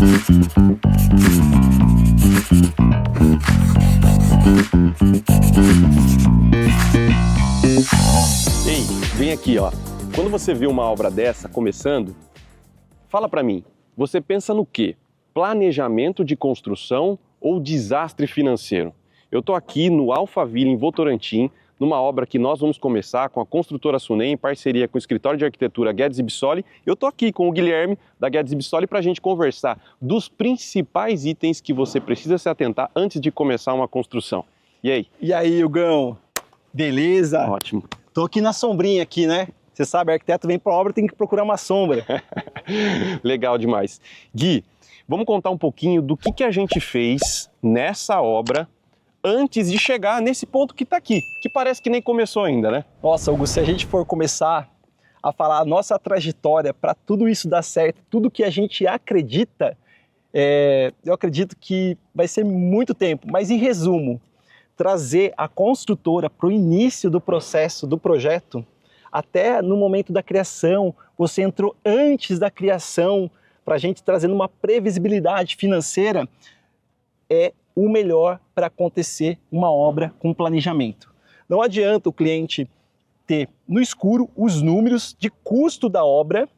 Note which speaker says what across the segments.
Speaker 1: Ei, vem aqui, ó. Quando você vê uma obra dessa começando, fala pra mim, você pensa no quê? Planejamento de construção ou desastre financeiro? Eu tô aqui no Alphaville, em Votorantim, numa obra que nós vamos começar com a construtora Sunem, em parceria com o escritório de arquitetura Guedes Bissoli. Eu tô aqui com o Guilherme, da Guedes Bissoli, pra gente conversar dos principais itens que você precisa se atentar antes de começar uma construção. E aí?
Speaker 2: E aí, Hugão? Beleza?
Speaker 1: Ótimo.
Speaker 2: Tô aqui na sombrinha aqui, né? Você sabe, arquiteto vem pra obra, tem que procurar uma sombra.
Speaker 1: Legal demais. Gui, vamos contar um pouquinho do que a gente fez nessa obra antes de chegar nesse ponto que tá aqui, que parece que nem começou ainda, né?
Speaker 2: Nossa, Hugo, se a gente for começar a falar a nossa trajetória para tudo isso dar certo, tudo que a gente acredita, eu acredito que vai ser muito tempo. Mas em resumo, trazer a construtora para o início do processo do projeto, até no momento da criação, você entrou antes da criação, para a gente trazendo uma previsibilidade financeira, é o melhor para acontecer uma obra com planejamento. Não adianta o cliente ter no escuro os números de custo da obra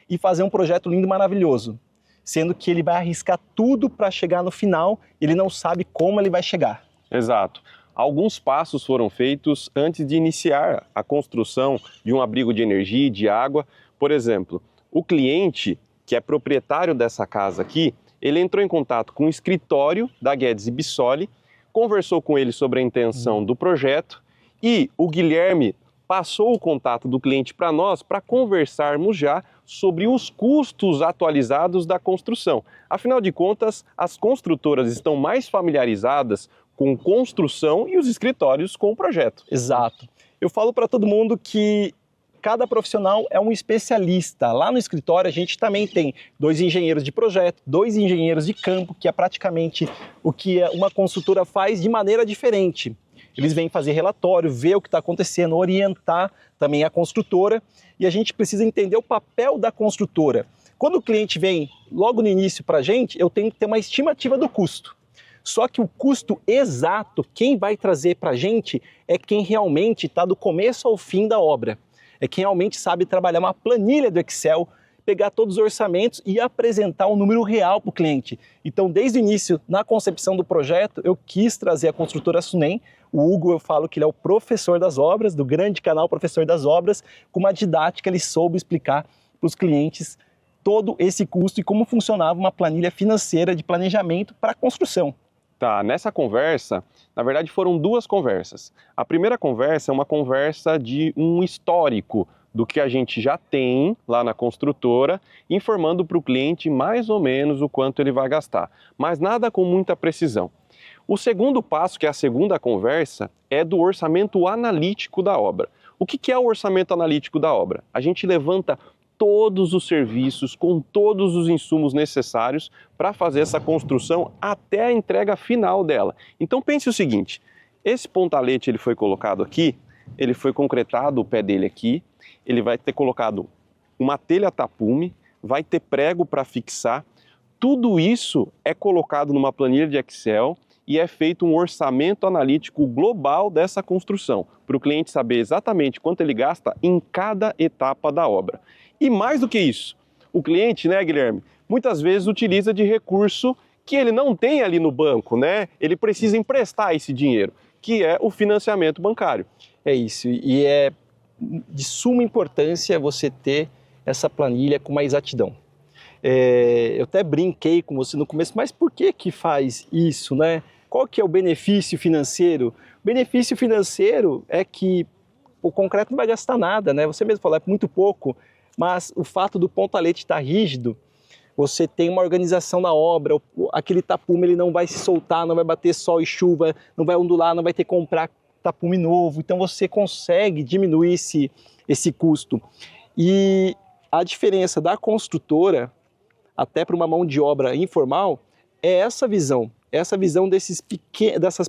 Speaker 2: e fazer um projeto lindo e maravilhoso, sendo que ele vai arriscar tudo para chegar no final, ele não sabe como ele vai chegar.
Speaker 1: Exato. Alguns passos foram feitos antes de iniciar a construção de um abrigo de energia e de água. Por exemplo, o cliente, que é proprietário dessa casa aqui, ele entrou em contato com o escritório da Guedes Bissoli, conversou com ele sobre a intenção do projeto e o Guilherme passou o contato do cliente para nós para conversarmos já sobre os custos atualizados da construção. Afinal de contas, as construtoras estão mais familiarizadas com construção e os escritórios com o projeto.
Speaker 2: Exato. Eu falo para todo mundo que cada profissional é um especialista. Lá no escritório a gente também tem 2 engenheiros de projeto, 2 engenheiros de campo, que é praticamente o que uma consultora faz de maneira diferente. Eles vêm fazer relatório, ver o que está acontecendo, orientar também a construtora, e a gente precisa entender o papel da construtora. Quando o cliente vem logo no início para a gente, eu tenho que ter uma estimativa do custo. Só que o custo exato, quem vai trazer para a gente é quem realmente está do começo ao fim da obra. É quem realmente sabe trabalhar uma planilha do Excel, pegar todos os orçamentos e apresentar um número real para o cliente. Então, desde o início, na concepção do projeto, eu quis trazer a construtora Sunem. O Hugo, eu falo que ele é o professor das obras, do grande canal Professor das Obras, com uma didática, ele soube explicar para os clientes todo esse custo e como funcionava uma planilha financeira de planejamento para a construção.
Speaker 1: Tá, nessa conversa, na verdade foram 2 conversas. A primeira conversa é uma conversa de um histórico do que a gente já tem lá na construtora, informando para o cliente mais ou menos o quanto ele vai gastar, mas nada com muita precisão. O segundo passo, que é a segunda conversa, é do orçamento analítico da obra. O que é o orçamento analítico da obra? A gente levanta todos os serviços, com todos os insumos necessários para fazer essa construção até a entrega final dela. Então pense o seguinte, esse pontalete ele foi colocado aqui, ele foi concretado o pé dele aqui, ele vai ter colocado uma telha tapume, vai ter prego para fixar, tudo isso é colocado numa planilha de Excel e é feito um orçamento analítico global dessa construção, para o cliente saber exatamente quanto ele gasta em cada etapa da obra. E mais do que isso, o cliente, né, Guilherme, muitas vezes utiliza de recurso que ele não tem ali no banco, né? Ele precisa emprestar esse dinheiro, que é o financiamento bancário.
Speaker 2: É isso, e é de suma importância você ter essa planilha com uma exatidão. Eu até brinquei com você no começo, mas por que faz isso, né? Qual que é o benefício financeiro? O benefício financeiro é que o concreto não vai gastar nada, né? Você mesmo falou, é muito pouco, mas o fato do pontalete estar rígido, você tem uma organização na obra, aquele tapume ele não vai se soltar, não vai bater sol e chuva, não vai ondular, não vai ter que comprar tapume novo, então você consegue diminuir esse custo. E a diferença da construtora, até para uma mão de obra informal, é essa visão. essa visão dessas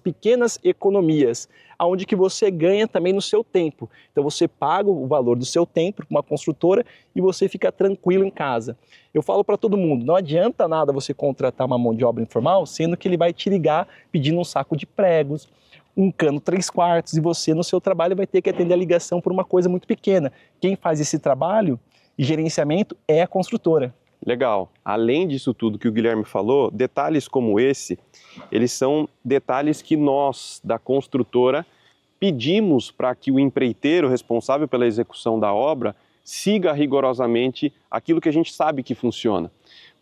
Speaker 2: pequenas economias, aonde que você ganha também no seu tempo. Então você paga o valor do seu tempo para uma construtora e você fica tranquilo em casa. Eu falo para todo mundo, não adianta nada você contratar uma mão de obra informal, sendo que ele vai te ligar pedindo um saco de pregos, um cano 3/4 e você no seu trabalho vai ter que atender a ligação por uma coisa muito pequena. Quem faz esse trabalho e gerenciamento é a construtora.
Speaker 1: Legal. Além disso tudo que o Guilherme falou, detalhes como esse, eles são detalhes que nós, da construtora, pedimos para que o empreiteiro responsável pela execução da obra siga rigorosamente aquilo que a gente sabe que funciona.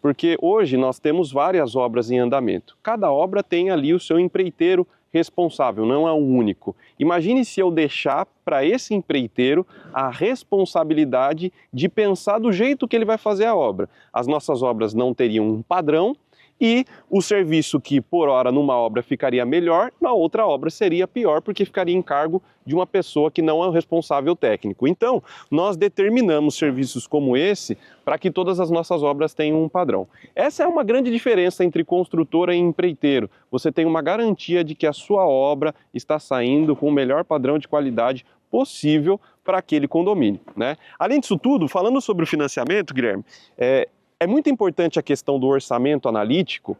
Speaker 1: Porque hoje nós temos várias obras em andamento. Cada obra tem ali o seu empreiteiro responsável, não é um único. Imagine se eu deixar para esse empreiteiro a responsabilidade de pensar do jeito que ele vai fazer a obra. As nossas obras não teriam um padrão e o serviço que por hora numa obra ficaria melhor, na outra obra seria pior porque ficaria em cargo de uma pessoa que não é o responsável técnico. Então, nós determinamos serviços como esse para que todas as nossas obras tenham um padrão. Essa é uma grande diferença entre construtora e empreiteiro. Você tem uma garantia de que a sua obra está saindo com o melhor padrão de qualidade possível para aquele condomínio, né? Além disso tudo, falando sobre o financiamento, Guilherme, é muito importante a questão do orçamento analítico,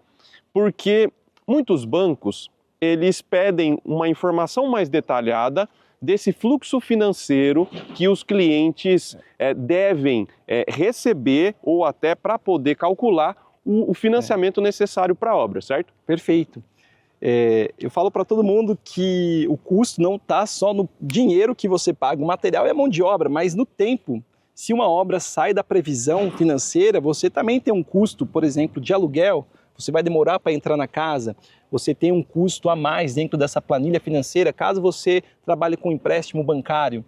Speaker 1: porque muitos bancos, eles pedem uma informação mais detalhada desse fluxo financeiro que os clientes devem receber ou até para poder calcular o financiamento necessário para a obra, certo?
Speaker 2: Perfeito. Eu falo para todo mundo que o custo não está só no dinheiro que você paga, o material é a mão de obra, mas no tempo. Se uma obra sai da previsão financeira, você também tem um custo, por exemplo, de aluguel, você vai demorar para entrar na casa, você tem um custo a mais dentro dessa planilha financeira, caso você trabalhe com empréstimo bancário.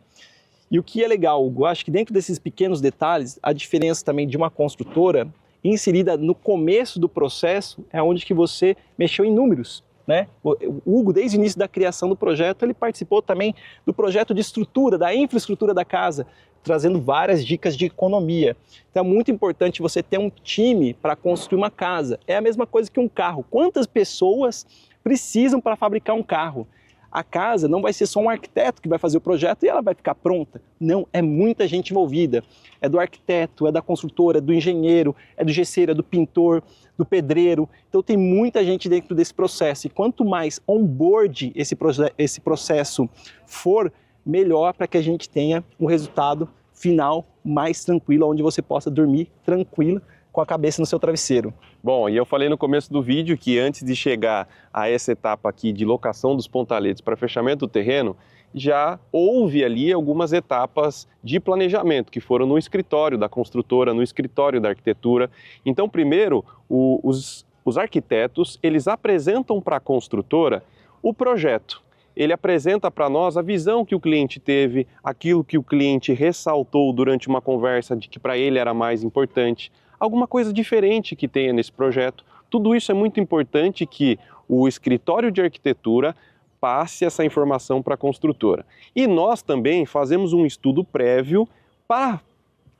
Speaker 2: E o que é legal, Hugo, eu acho que dentro desses pequenos detalhes, a diferença também de uma construtora inserida no começo do processo é onde que você mexeu em números. Né? O Hugo, desde o início da criação do projeto, ele participou também do projeto de estrutura, da infraestrutura da casa, trazendo várias dicas de economia. Então é muito importante você ter um time para construir uma casa. É a mesma coisa que um carro. Quantas pessoas precisam para fabricar um carro? A casa não vai ser só um arquiteto que vai fazer o projeto e ela vai ficar pronta. Não, é muita gente envolvida. É do arquiteto, é da construtora, é do engenheiro, é do gesseiro, é do pintor, do pedreiro. Então tem muita gente dentro desse processo. E quanto mais on-board esse processo for, melhor para que a gente tenha um resultado final mais tranquilo, onde você possa dormir tranquilo com a cabeça no seu travesseiro.
Speaker 1: Bom, e eu falei no começo do vídeo que antes de chegar a essa etapa aqui de locação dos pontaletes para fechamento do terreno, já houve ali algumas etapas de planejamento que foram no escritório da construtora, no escritório da arquitetura. Então, primeiro, os arquitetos, eles apresentam para a construtora o projeto. Ele apresenta para nós a visão que o cliente teve, aquilo que o cliente ressaltou durante uma conversa de que para ele era mais importante, alguma coisa diferente que tenha nesse projeto. Tudo isso é muito importante que o escritório de arquitetura passe essa informação para a construtora. E nós também fazemos um estudo prévio para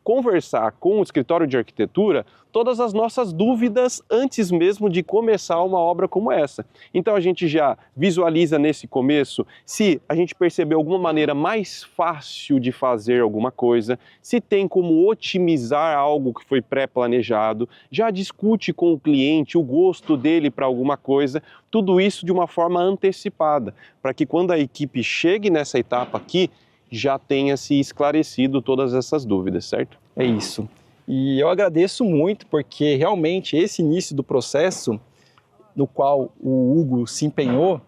Speaker 1: conversar com o escritório de arquitetura todas as nossas dúvidas antes mesmo de começar uma obra como essa. Então a gente já visualiza nesse começo se a gente percebeu alguma maneira mais fácil de fazer alguma coisa, se tem como otimizar algo que foi pré-planejado, já discute com o cliente o gosto dele para alguma coisa, tudo isso de uma forma antecipada, para que quando a equipe chegue nessa etapa aqui, já tenha se esclarecido todas essas dúvidas, certo?
Speaker 2: É isso. E eu agradeço muito porque realmente esse início do processo no qual o Hugo se empenhou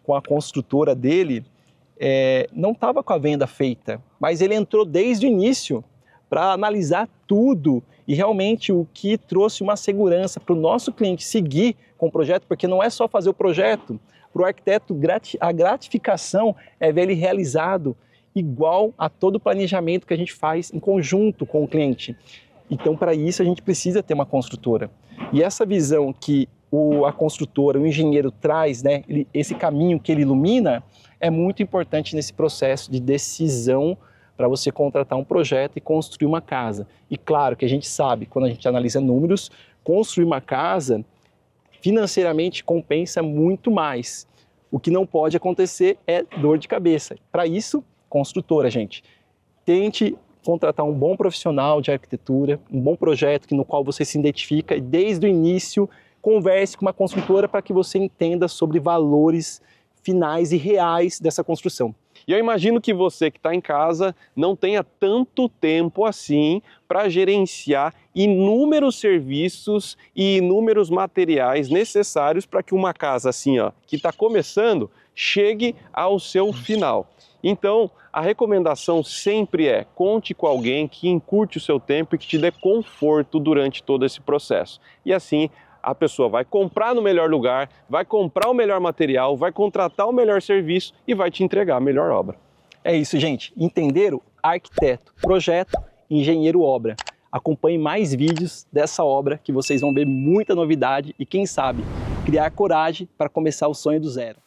Speaker 2: com a construtora dele, não estava com a venda feita, mas ele entrou desde o início para analisar tudo e realmente o que trouxe uma segurança para o nosso cliente seguir com o projeto, porque não é só fazer o projeto, para o arquiteto a gratificação é ver ele realizado igual a todo o planejamento que a gente faz em conjunto com o cliente. Então, para isso, a gente precisa ter uma construtora. E essa visão que a construtora, o engenheiro traz, né, esse caminho que ele ilumina, é muito importante nesse processo de decisão para você contratar um projeto e construir uma casa. E claro que a gente sabe, quando a gente analisa números, construir uma casa financeiramente compensa muito mais. O que não pode acontecer é dor de cabeça. Para isso, construtora, gente. Tente contratar um bom profissional de arquitetura, um bom projeto no qual você se identifica e desde o início converse com uma construtora para que você entenda sobre valores finais e reais dessa construção.
Speaker 1: E eu imagino que você que está em casa não tenha tanto tempo assim para gerenciar inúmeros serviços e inúmeros materiais necessários para que uma casa assim, ó, que está começando, chegue ao seu final. Então, a recomendação sempre é: conte com alguém que encurte o seu tempo e que te dê conforto durante todo esse processo. E assim, a pessoa vai comprar no melhor lugar, vai comprar o melhor material, vai contratar o melhor serviço e vai te entregar a melhor obra.
Speaker 2: É isso, gente. Entenderam? Arquiteto, projeto, engenheiro, obra. Acompanhe mais vídeos dessa obra que vocês vão ver muita novidade e, quem sabe, criar coragem para começar o sonho do zero.